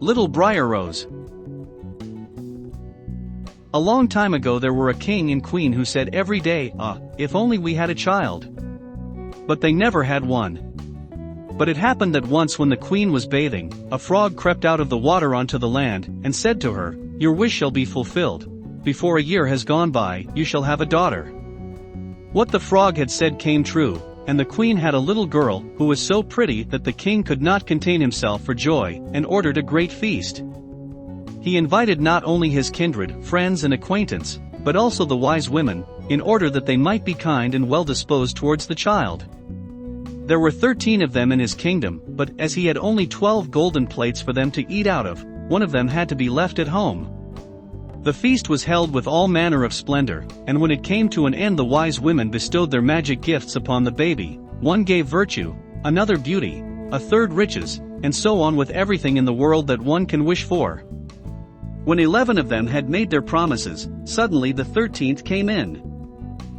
Little Brier-Rose. A long time ago there were a king and queen who said every day, if only we had a child. But they never had one. But it happened that once when the queen was bathing, a frog crept out of the water onto the land, and said to her, "Your wish shall be fulfilled. Before a year has gone by, you shall have a daughter." What the frog had said came true, and the queen had a little girl, who was so pretty that the king could not contain himself for joy, and ordered a great feast. He invited not only his kindred, friends and acquaintance, but also the wise women, in order that they might be kind and well disposed towards the child. There were 13 of them in his kingdom, but as he had only 12 golden plates for them to eat out of, one of them had to be left at home. The feast was held with all manner of splendor, and when it came to an end the wise women bestowed their magic gifts upon the baby. One gave virtue, another beauty, a third riches, and so on with everything in the world that one can wish for. When 11 of them had made their promises, suddenly the 13th came in.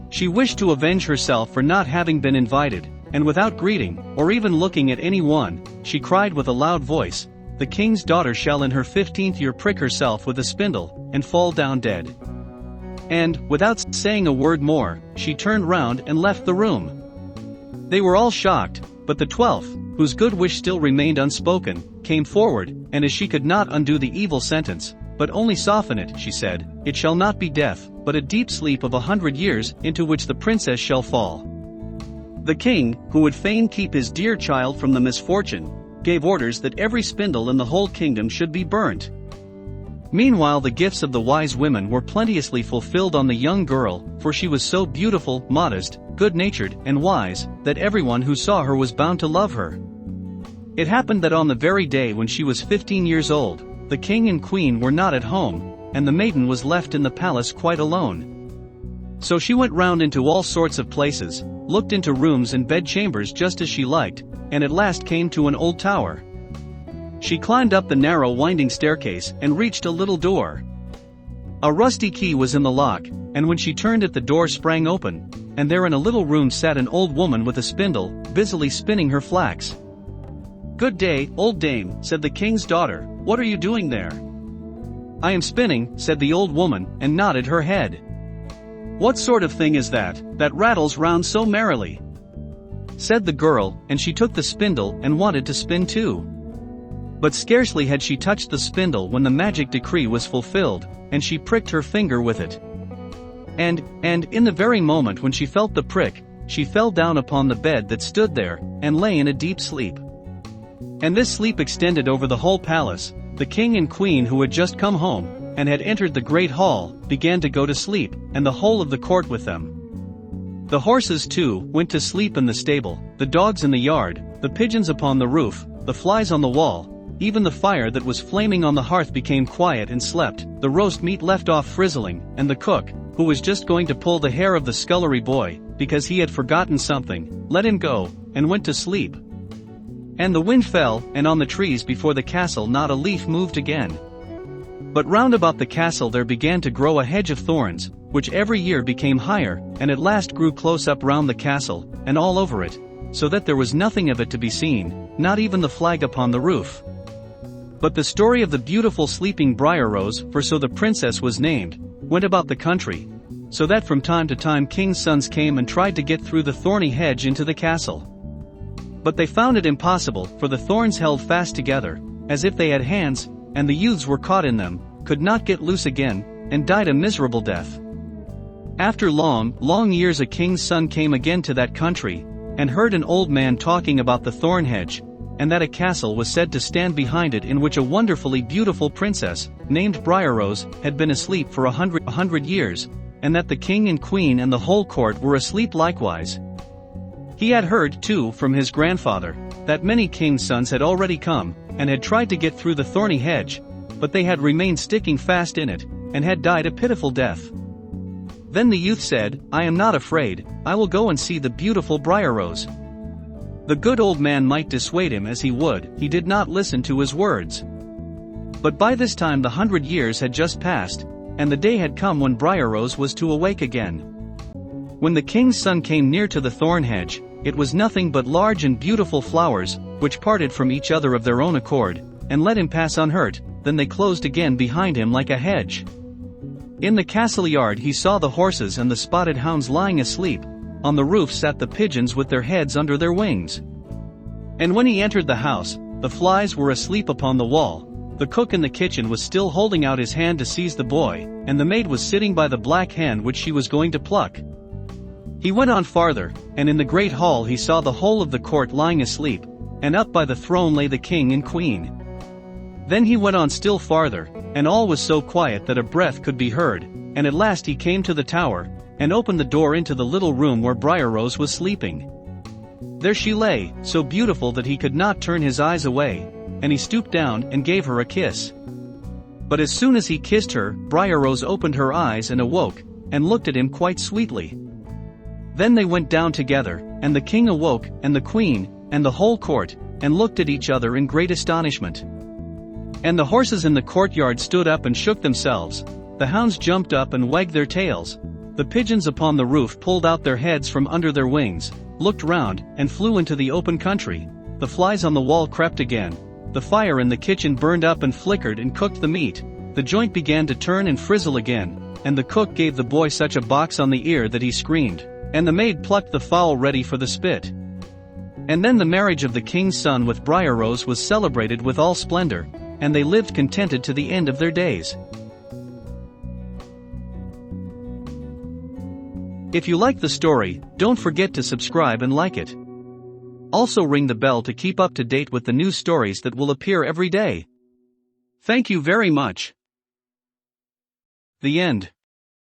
She wished to avenge herself for not having been invited, and without greeting, or even looking at anyone, she cried with a loud voice, "The king's daughter shall in her 15th year prick herself with a spindle, and fall down dead." And, without saying a word more, she turned round and left the room. They were all shocked, but the 12th, whose good wish still remained unspoken, came forward, and as she could not undo the evil sentence, but only soften it, she said, "It shall not be death, but a deep sleep of 100 years, into which the princess shall fall." The king, who would fain keep his dear child from the misfortune, gave orders that every spindle in the whole kingdom should be burnt. Meanwhile the gifts of the wise women were plenteously fulfilled on the young girl, for she was so beautiful, modest, good-natured, and wise, that everyone who saw her was bound to love her. It happened that on the very day when she was 15 years old, the king and queen were not at home, and the maiden was left in the palace quite alone. So she went round into all sorts of places, looked into rooms and bedchambers just as she liked, and at last came to an old tower. She climbed up the narrow winding staircase and reached a little door. A rusty key was in the lock, and when she turned it the door sprang open, and there in a little room sat an old woman with a spindle, busily spinning her flax. "Good day, old dame," said the king's daughter, "what are you doing there?" "I am spinning," said the old woman, and nodded her head. "What sort of thing is that rattles round so merrily?" said the girl, and she took the spindle and wanted to spin too. But scarcely had she touched the spindle when the magic decree was fulfilled, and she pricked her finger with it. And in the very moment when she felt the prick, she fell down upon the bed that stood there, and lay in a deep sleep. And this sleep extended over the whole palace. The king and queen who had just come home, and had entered the great hall, began to go to sleep, and the whole of the court with them. The horses too went to sleep in the stable, the dogs in the yard, the pigeons upon the roof, the flies on the wall, even the fire that was flaming on the hearth became quiet and slept, the roast meat left off frizzling, and the cook, who was just going to pull the hair of the scullery boy, because he had forgotten something, let him go, and went to sleep. And the wind fell, and on the trees before the castle not a leaf moved again. But round about the castle there began to grow a hedge of thorns, which every year became higher, and at last grew close up round the castle, and all over it, so that there was nothing of it to be seen, not even the flag upon the roof. But the story of the beautiful sleeping Brier-Rose, for so the princess was named, went about the country, so that from time to time king's sons came and tried to get through the thorny hedge into the castle. But they found it impossible, for the thorns held fast together, as if they had hands, and the youths were caught in them, could not get loose again, and died a miserable death. After long years a king's son came again to that country, and heard an old man talking about the thorn hedge, and that a castle was said to stand behind it in which a wonderfully beautiful princess, named Brier-Rose, had been asleep for a hundred years, and that the king and queen and the whole court were asleep likewise. He had heard, too, from his grandfather, that many king's sons had already come, and had tried to get through the thorny hedge, but they had remained sticking fast in it, and had died a pitiful death. Then the youth said, "I am not afraid, I will go and see the beautiful Brier-Rose." The good old man might dissuade him as he would, he did not listen to his words. But by this time the 100 years had just passed, and the day had come when Brier-Rose was to awake again. When the king's son came near to the thorn hedge, it was nothing but large and beautiful flowers, which parted from each other of their own accord, and let him pass unhurt, then they closed again behind him like a hedge. In the castle yard he saw the horses and the spotted hounds lying asleep. On the roof sat the pigeons with their heads under their wings. And when he entered the house, the flies were asleep upon the wall. The cook in the kitchen was still holding out his hand to seize the boy, and the maid was sitting by the black hen which she was going to pluck. He went on farther, and in the great hall he saw the whole of the court lying asleep, and up by the throne lay the king and queen. Then he went on still farther, and all was so quiet that a breath could be heard, and at last he came to the tower, and opened the door into the little room where Brier-Rose was sleeping. There she lay, so beautiful that he could not turn his eyes away, and he stooped down and gave her a kiss. But as soon as he kissed her, Brier-Rose opened her eyes and awoke, and looked at him quite sweetly. Then they went down together, and the king awoke, and the queen, and the whole court, and looked at each other in great astonishment. And the horses in the courtyard stood up and shook themselves, the hounds jumped up and wagged their tails, the pigeons upon the roof pulled out their heads from under their wings, looked round, and flew into the open country, the flies on the wall crept again, the fire in the kitchen burned up and flickered and cooked the meat, the joint began to turn and frizzle again, and the cook gave the boy such a box on the ear that he screamed, and the maid plucked the fowl ready for the spit. And then the marriage of the king's son with Brier-Rose was celebrated with all splendor, and they lived contented to the end of their days. If you like the story, don't forget to subscribe and like it. Also ring the bell to keep up to date with the new stories that will appear every day. Thank you very much. The end.